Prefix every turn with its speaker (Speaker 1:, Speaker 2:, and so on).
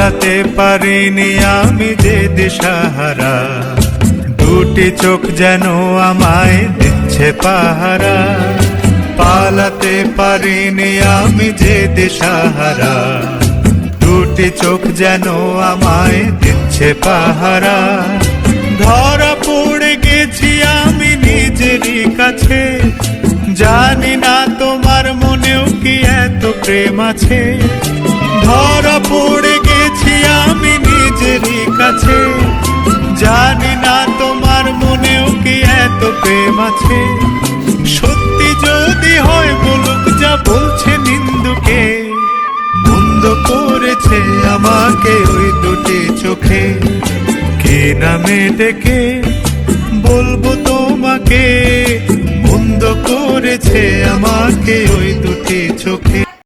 Speaker 1: পালাতে পারিনি আমি যে দিশাহারা, দুটি চোখ যেন আমায় দিচ্ছে পাহারা। পালাতে পারিনি আমি যে দিশাহারা, দুটি চোখ যেন আমায় দিচ্ছে পাহারা। ধরা পড়ে গেছি আমি নিজেরই কাছে, জানি না তোমার মনেও কি এত প্রেম আছে। ধরা পড়ে গেছি আমি নিজেরই কাছে, জানি না তোমার মনেও কি এত প্রেম আছে। সত্যি যদি হয় বলুক যা বলছে নিন্দুকে, মন্দ করেছে আমাকে ওই দুটি চোখে। কে নামে ডেকে বলবো তোমাকে, মন্দ করেছে আমাকে ওই দুটি চোখে।